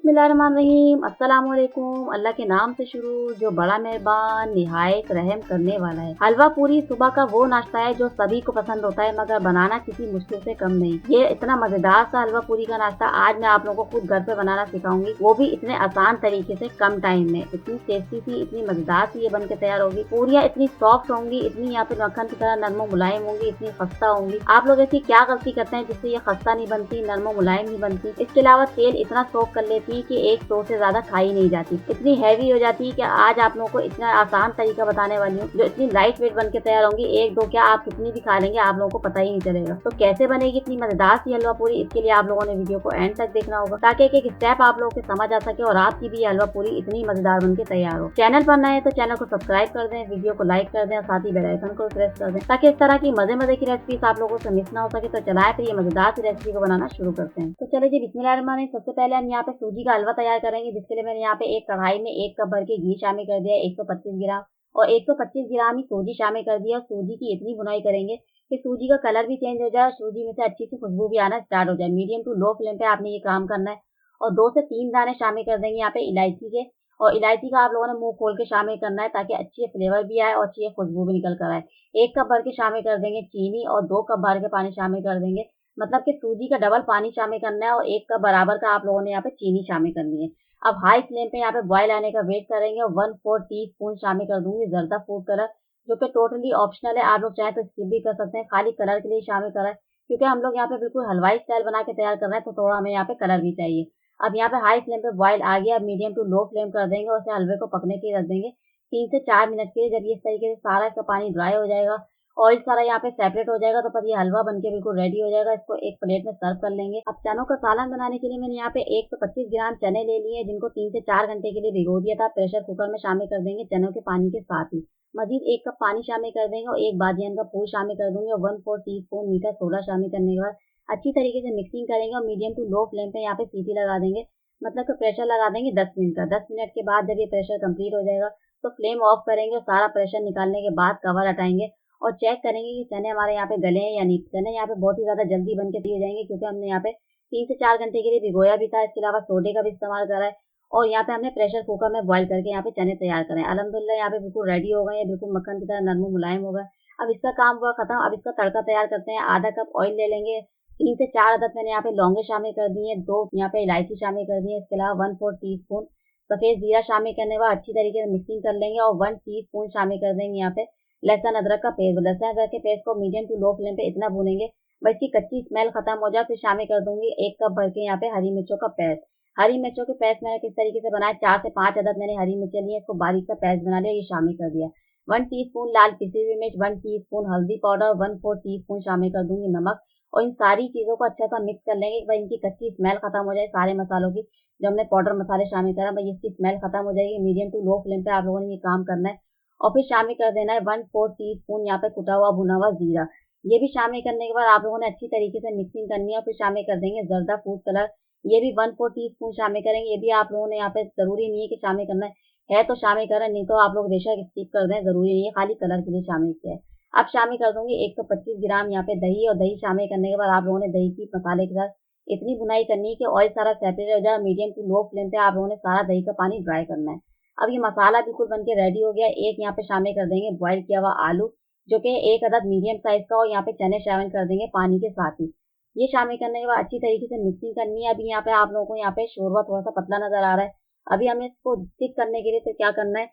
बिस्मिल्लाहिर्रहमानिर्रहीम। अस्सलाम वालेकुम। अल्लाह के नाम से शुरू जो बड़ा मेहरबान निहायत रहम करने वाला है। हलवा पूरी सुबह का वो नाश्ता है जो सभी को पसंद होता है, मगर बनाना किसी मुश्किल से कम नहीं। ये इतना मजेदार सा हलवा पूरी का नाश्ता आज मैं आप लोगों को खुद घर पे बनाना सिखाऊंगी, वो भी इतने आसान तरीके से, कम टाइम में। इतनी टेस्टी सी, इतनी मजेदार सी ये बन के तैयार होगी। पूरियाँ इतनी सॉफ्ट होंगी, इतनी यहाँ पे मक्खन की तरह नरम मुलायम होंगी, इतनी खस्ता होंगी। आप लोग ऐसी क्या गलती करते हैं जिससे ये खस्ता नहीं बनती, नरम मुलायम नहीं बनती? इसके अलावा तेल इतना सोख कर लेती है कि एक दो से ज्यादा खाई नहीं जाती, इतनी हैवी हो जाती है कि आज आप लोगों को इतना आसान तरीका बताने वाली हूँ जो इतनी लाइट वेट बन के तैयार होंगी। एक दो क्या, आप कितनी भी खा लेंगे, आप लोगों को पता ही नहीं चलेगा। तो कैसे बनेगी इतनी मजेदार सी हलवा पूरी, इसके लिए आप लोगों ने वीडियो को एंड तक देखना होगा ताकि एक एक स्टेप आप लोगों को समझ आ सके और आपकी भी हलवा पूरी इतनी मजेदार बन के तैयार हो। चैनल पर नए तो चैनल को सब्सक्राइब कर दें, वीडियो को लाइक कर दें और साथ ही बेल आइकन को प्रेस कर दें ताकि इस तरह की मजे की रेसिपीज आप लोगों से मिस ना हो सके। तो चलाए फिर ये मजेदार सी रेसिपी को बनाना शुरू करते हैं। तो चलिए जी, बिस्मिल्लाहिर्रहमानिर्रहीम। सबसे पहले हम यहाँ पे सूजी का हलवा तैयार करेंगे, जिसके लिए मैंने यहाँ पे एक कढ़ाई में 1 कप भर के घी शामिल कर दिया, 125 ग्राम, और 125 ग्राम ही सूजी शामिल कर दिया। सूजी की इतनी भुनाई करेंगे कि सूजी का कलर भी चेंज हो जाए, सूजी में से अच्छी सी खुशबू भी आना स्टार्ट हो जाए। मीडियम टू लो फ्लेम पे आपने ये काम करना है। और 2 से 3 दाने शामिल कर देंगे यहाँ पे इलायची के, और इलायची का आप लोगों ने मुंह खोल के शामिल करना है ताकि अच्छी फ्लेवर भी आए और अच्छी खुशबू भी निकल कर आए। 1 कप भर के शामिल कर देंगे चीनी और 2 कप भर के पानी शामिल कर देंगे, मतलब कि सूजी का डबल पानी शामिल करना है और 1 कप बराबर का आप लोगों ने यहाँ पे चीनी शामिल करनी है। अब हाई फ्लेम पे यहाँ पे बॉयल आने का वेट करेंगे और 1/4 टीस्पून शामिल कर दूंगी जर्दा फूड कलर, जो कि टोटली ऑप्शनल है। आप लोग चाहे तो स्किप भी कर सकते हैं, खाली कलर के लिए शामिल करा है क्योंकि हम लोग यहाँ पे बिल्कुल हलवाई स्टाइल बना के तैयार कर रहे हैं, तो थोड़ा हमें यहाँ पे कलर भी चाहिए। अब यहाँ पे हाई फ्लेम पे बॉयल आ गया, अब मीडियम टू लो फ्लेम कर देंगे और उसे हलवे को पकने के लिए रख देंगे 3 से 4 मिनट के लिए। जब ये इस तरीके से सारा इसका पानी ड्राई हो जाएगा, ऑयल सारा यहाँ पे सेपरेट हो जाएगा, तो पर ये हलवा बनके बिल्कुल रेडी हो जाएगा। इसको एक प्लेट में सर्व कर लेंगे। अब चनों का सालन बनाने के लिए मैंने यहाँ पे 125 ग्राम चने ले लिए, जिनको 3 से 4 घंटे के लिए भिगो दिया था। प्रेशर कुकर में शामिल कर देंगे चनों के पानी के साथ ही। मजीद 1 कप पानी शामिल कर देंगे और 1 बादियान का फूल शामिल कर दूंगी और 1/4 टीस्पून मीठा सोडा शामिल करने के बाद अच्छी तरीके से मिक्सिंग करेंगे और मीडियम टू लो फ्लेम पे यहाँ पे सीटी लगा देंगे, मतलब कि प्रेशर लगा देंगे 10 मिनट का। 10 मिनट के बाद जब ये प्रेशर कंप्लीट हो जाएगा तो फ्लेम ऑफ करेंगे और सारा प्रेशर निकालने के बाद कवर हटाएंगे और चेक करेंगे कि चने हमारे यहाँ पे गले हैं या नहीं। चने यहाँ पे बहुत ही ज्यादा जल्दी बन के दिए जाएंगे क्योंकि हमने यहाँ पे 3 से 4 घंटे के लिए भिगोया भी था। इसके अलावा सोडे का भी इस्तेमाल करा है और यहाँ पे हमने प्रेशर कुकर में बॉईल करके यहाँ पे चने तैयार करे। अल्हम्दुलिल्लाह यहाँ पे बिल्कुल रेडी हो गए, बिल्कुल मक्खन की तरह नरम मुलायम हो गए। अब इसका काम हुआ खत्म। अब इसका तड़का तैयार करते हैं। आधा कप ऑयल ले लेंगे, 3 से 4 अदद मैंने यहाँ पे लौंगे शामिल कर दी है, 2 यहाँ पे इलायची शामिल कर दी है। इसके अलावा 1/4 टीस्पून सफेद जीरा शामिल करने के बाद अच्छी तरीके से मिक्सिंग कर लेंगे और 1 टीस्पून शामिल कर देंगे यहाँ पे लहसुन अदरक का पेस्ट। लहसुन अदरक के पेस्ट को मीडियम टू लो फ्लेम पे इतना भूनेंगे बस इसकी कच्ची स्मेल खत्म हो जाए। फिर शामिल कर दूंगी 1 कप भर के यहाँ पे हरी मिर्चों का पेस्ट। हरी मिर्चों के पेस्ट मैंने किस तरीके से बनाया, 4 से 5 अदद मैंने हरी मिर्चें ली है, इसको बारीक सा पेस्ट बना लिया, ये शामिल कर दिया। 1 टीस्पून लाल पिसी हुई मिर्च, 1 टीस्पून हल्दी पाउडर, 1/4 टीस्पून शामिल कर दूंगी नमक, और इन सारी चीजों को अच्छा सा मिक्स कर लेंगे। एक बार इनकी कच्ची स्मेल खत्म हो जाए सारे मसालों की, जो हमने पाउडर मसाले शामिल करा, भाई इसकी स्मेल खत्म हो जाएगी। मीडियम टू लो फ्लेम पे आप लोगों ने ये काम करना है और फिर शामिल कर देना है 1/4 टीस्पून यहाँ पे कुटा हुआ भुना हुआ जीरा। ये भी शामिल करने के बाद आप लोगों ने अच्छी तरीके से मिक्सिंग करनी है और फिर शामिल कर देंगे जर्दा फूड कलर। ये भी 1/4 टीस्पून शामिल करेंगे। ये भी आप लोगों ने यहाँ पे जरूरी नहीं है कि शामिल करना है तो शामिल करें, नहीं तो आप लोग बेशक स्किप कर दें, जरूरी नहीं है, खाली कलर के लिए शामिल किया है। अब शामिल कर दूंगी 125 ग्राम यहाँ पे दही, और दही शामिल करने के बाद आप लोगों ने दही की मसाले के साथ इतनी भुनाई करनी है कि ऑयल सारा सेपरेट हो जाए। मीडियम टू लो फ्लेम पे आप लोगों ने सारा दही का पानी ड्राई करना है। अब ये मसाला बिल्कुल बनके रेडी हो गया। एक यहाँ पे शामिल कर देंगे बॉईल किया हुआ आलू, जो कि 1 अदद मीडियम साइज का, और यहाँ पे चने शामिल कर देंगे पानी के साथ ही। ये शामिल करने के बाद अच्छी तरीके से मिक्सिंग करनी है। अभी यहाँ पे आप लोगों को यहाँ पे शोरबा थोड़ा सा पतला नजर आ रहा है। अभी हमें इसको थिक करने के लिए तो क्या करना है,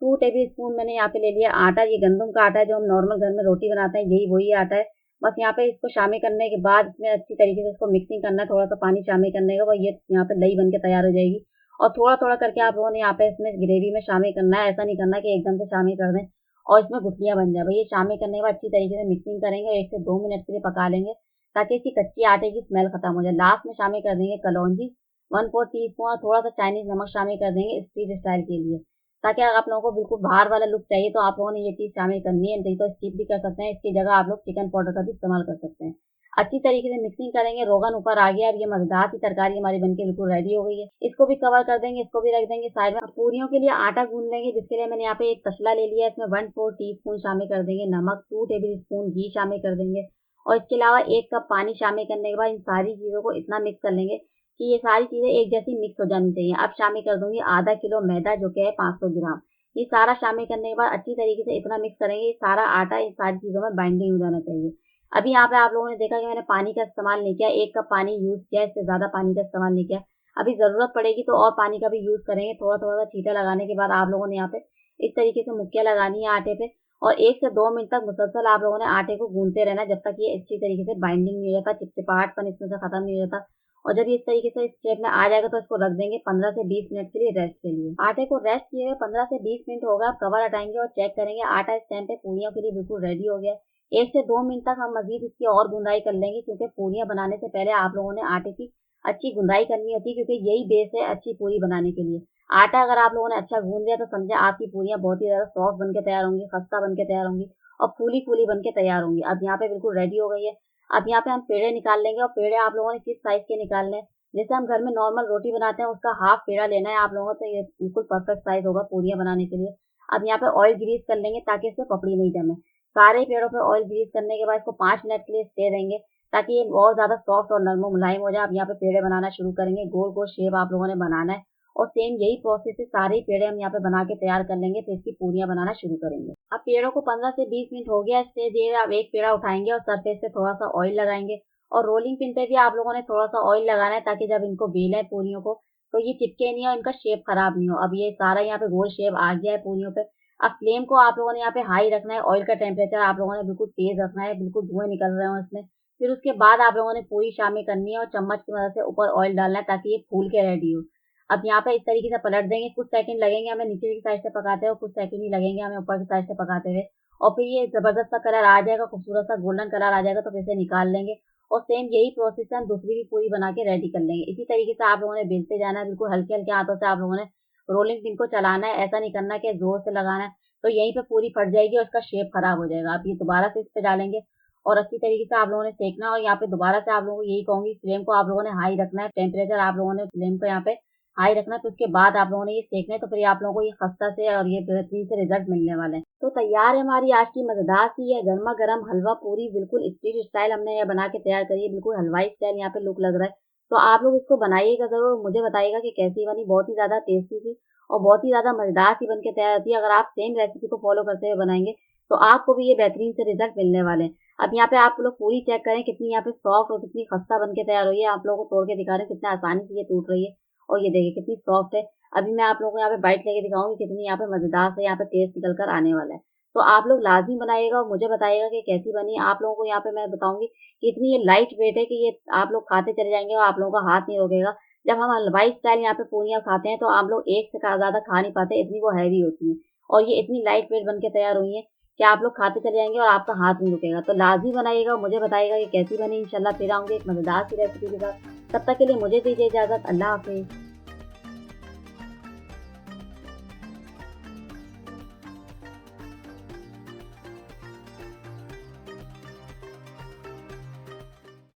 2 टेबल स्पून मैंने यहाँ पे ले लिया आटा। ये गंदम का आटा है जो हम नॉर्मल घर में रोटी बनाते हैं, यही वही आटा है। बस यहाँ पे इसको शामिल करने के बाद इसमें अच्छी तरीके से इसको मिक्सिंग करना है। थोड़ा सा पानी शामिल करने के बाद ये यहाँ पे दही बन के तैयार हो जाएगी और थोड़ा थोड़ा करके आप लोगों ने यहाँ पे इसमें ग्रेवी में शामिल करना है। ऐसा नहीं करना कि एकदम से शामिल कर दें और इसमें गुठलियां बन जाए। ये शामिल करने के बाद अच्छी तरीके से मिक्सिंग करेंगे और 1 से 2 मिनट के लिए पका लेंगे ताकि इसकी कच्ची आटे की स्मेल खत्म हो जाए। लास्ट में शामिल कर देंगे कलौंजी 1/4 टीस्पून और थोड़ा सा चाइनीज नमक शामिल कर देंगे स्ट्रीट स्टाइल के लिए, ताकि अगर आप लोगों को बिल्कुल बाहर वाला लुक चाहिए तो आप लोगों ने ये चीज शामिल करनी है, नहीं तो स्किप भी कर सकते हैं। इसकी जगह आप लोग चिकन पाउडर का भी इस्तेमाल कर सकते हैं। अच्छी तरीके से मिक्सिंग करेंगे, रोगन ऊपर आ गया। अब ये मजेदार सी तरकारी हमारी बनके बिल्कुल रेडी हो गई है। इसको भी कवर कर देंगे, इसको भी रख देंगे साइड में। पूरियों के लिए आटा गूंद लेंगे, जिसके लिए मैंने यहाँ पे एक तसला ले लिया है। इसमें 1/4 टीस्पून शामिल कर देंगे नमक, 2 टेबल स्पून घी शामिल कर देंगे और इसके अलावा 1 कप पानी शामिल करने के बाद इन सारी चीजों को इतना मिक्स कर लेंगे कि ये सारी चीज़ें एक जैसी मिक्स हो जानी चाहिए। अब शामिल कर दूँगी आधा किलो मैदा जो कि है 500 ग्राम। ये सारा शामिल करने के बाद अच्छी तरीके से इतना मिक्स करेंगे, ये सारा आटा इन सारी चीज़ों में बाइंडिंग हो जाना चाहिए। अभी यहाँ पे आप लोगों ने देखा कि मैंने पानी का इस्तेमाल नहीं किया, 1 कप पानी यूज़ किया, इससे ज़्यादा पानी का इस्तेमाल नहीं किया। अभी ज़रूरत पड़ेगी तो और पानी का भी यूज़ करेंगे। थोड़ा-थोड़ा सा छींटा लगाने के बाद आप लोगों ने यहाँ पे इस तरीके से मुक्कियाँ लगानी है आटे पे और 1 से 2 मिनट तक मुसलसल आप लोगों ने आटे को गूँथते रहना है जब तक ये अच्छी तरीके से बाइंडिंग नहीं हो जाता, चिपचिपाहटपन इसमें से खत्म नहीं हो जाता। और जब ये इस तरीके से इस शेप में आ जाएगा तो इसको रख देंगे 15 से 20 मिनट के लिए रेस्ट के लिए। आटे को रेस्ट किए हुए 15 से 20 मिनट हो गए, अब कवर हटाएंगे और चेक करेंगे आटा इस टाइम पे पूरियों के लिए बिल्कुल रेडी हो गया है। 1 से 2 मिनट तक हम मज़ीद इसकी और गुंदाई कर लेंगे क्योंकि पूरियाँ बनाने से पहले आप लोगों ने आटे की अच्छी गुंदाई करनी होती है क्योंकि यही बेस है अच्छी पूरी बनाने के लिए। आटा अगर आप लोगों ने अच्छा गूँध लिया तो समझे आपकी पूरियाँ बहुत ही ज़्यादा सॉफ्ट बन के तैयार होंगी, खस्ता बन के तैयार होंगी और फूली-फूली बन के तैयार होंगी। अब यहाँ पे बिल्कुल रेडी हो गई है। अब यहाँ पे हम पेड़े निकाल लेंगे और पेड़े आप लोगों ने किस साइज़ के निकालने हैं, जैसे हम घर में नॉर्मल रोटी बनाते हैं उसका हाफ पेड़ा लेना है आप लोगों को, तो ये बिल्कुल परफेक्ट साइज़ होगा पूरियाँ बनाने के लिए। अब यहाँ पे ऑयल ग्रीस कर लेंगे ताकि इसमें पपड़ी नहीं जमे। सारे पेड़ों पे ऑयल ग्रीस करने के बाद इसको 5 मिनट के लिए स्टे देंगे ताकि ये और ज़्यादा सॉफ्ट और नरम मुलायम हो जाए। अब यहाँ पे पेड़े बनाना शुरू करेंगे, गोल-गोल शेप आप लोगों ने बनाना है और सेम यही प्रोसेस से सारे ही पेड़े हम यहाँ पे बना के तैयार कर लेंगे, फिर इसकी पूरियाँ बनाना शुरू करेंगे। अब पेड़ों को 15 से 20 मिनट हो गया स्टेज ये, अब एक पेड़ा उठाएँगे और सरफेस पे थोड़ा-सा ऑयल लगाएँगे और रोलिंग पिन पे भी आप लोगों ने थोड़ा-सा ऑयल लगाना है ताकि जब इनको बेलें पूरियों को, तो ये चिपके नहीं और इनका शेप खराब नहीं हो। अब ये सारा यहाँ पे गोल शेप आ गया है पूरियों पे। अब फ्लेम को आप लोगों ने यहाँ पे हाई रखना है, ऑयल का टेम्परेचर आप लोगों ने बिल्कुल तेज़ रखना है, बिल्कुल धुएँ निकल रहे हों इसमें। फिर उसके बाद आप लोगों ने पूरी शामिल करनी है और चम्मच की मदद से ऊपर ऑयल डालना है ताकि ये फूल के रेडी हो। अब यहाँ पे इस तरीके से पलट देंगे, कुछ सेकंड लगेंगे हमें नीचे की साइड से पकाते हुए, कुछ सेकंड ही लगेंगे हमें ऊपर की साइड से पकाते हुए और फिर ये ज़बरदस्त सा कलर आ जाएगा, खूबसूरत सा गोल्डन कलर आ जाएगा तो फिर से निकाल लेंगे और सेम यही प्रोसेस से हम दूसरी भी पूरी बना के रेडी कर लेंगे। इसी तरीके से आप लोगों ने बेलते जाना है, बिल्कुल हल्के-हल्के हाथों से आप लोगों ने रोलिंग पिन को चलाना है, ऐसा नहीं करना कि ज़ोर से लगाना है, तो यहीं पे पूरी फट जाएगी और इसका शेप खराब हो जाएगा। आप ये दोबारा से इस पे डालेंगे और अच्छी तरीके से आप लोगों ने सेंकना है और यहाँ पे दोबारा से आप लोगों को यही कहूँगी फ्लेम को आप लोगों ने हाई रखना है, टेम्परेचर आप लोगों ने फ्लेम को यहाँ पे हाई रखना है, तो उसके बाद आप लोगों ने ये सेंकना है, तो फिर आप लोगों को ये खस्ता से और ये बेहतरीन से रिज़ल्ट मिलने वाले हैं। तो तैयार है हमारी आज की मज़ेदार सी ये गरमा-गरम हलवा पूरी, बिल्कुल स्ट्रीट स्टाइल हमने ये बना के तैयार करी है, बिल्कुल हलवाई स्टाइल यहाँ पे लुक लग रहा है। तो आप लोग इसको बनाइएगा ज़रूर, मुझे बताइएगा कि कैसी बनी, बहुत ही ज़्यादा टेस्टी थी और बहुत ही ज़्यादा मज़ेदार सी बन के तैयार होती है। अगर आप सेम रेसिपी को फ़ॉलो करते हुए बनाएँगे, तो आपको भी ये बेहतरीन से रिज़ल्ट मिलने वाले हैं। अब यहाँ पे आप लोग पूरी चेक करें कितनी यहाँ पे सॉफ्ट और कितनी खस्ता बन के तैयार हुई है। आप लोगों को तोड़ के दिखा रहे हैं कितना आसानी से ये टूट रही है और ये देखिए कितनी सॉफ्ट है। अभी मैं आप लोगों को यहाँ पे बाइट लेके दिखाऊँगी कितनी यहाँ पे मज़ेदार से यहाँ पे टेस्ट निकल कर आने वाला है। तो आप लोग लाज़मी बनाइएगा और मुझे बताइएगा कि कैसी बनी। आप लोगों को यहाँ पे मैं बताऊँगी कि इतनी ये लाइट वेट है कि ये आप लोग खाते चले जाएँगे और आप लोगों का हाथ नहीं रुकेगा। जब हम हलवाई स्टाइल यहाँ पे पूरियाँ खाते हैं तो आप लोग एक से ज़्यादा खा नहीं पाते, इतनी वो हैवी होती हैं और ये इतनी लाइट वेट बन के तैयार हुई हैं कि आप लोग खाते चले जाएँगे और आपका हाथ नहीं रुकेगा। तो लाज़मी बनाइएगा और मुझे बताइएगा कि कैसी बनी। इंशाल्लाह फिर आऊँगी एक मज़ेदार सी रेसिपी के साथ। तब तक के लिए मुझे दीजिए इजाज़त। अल्लाह हाफ़िज़।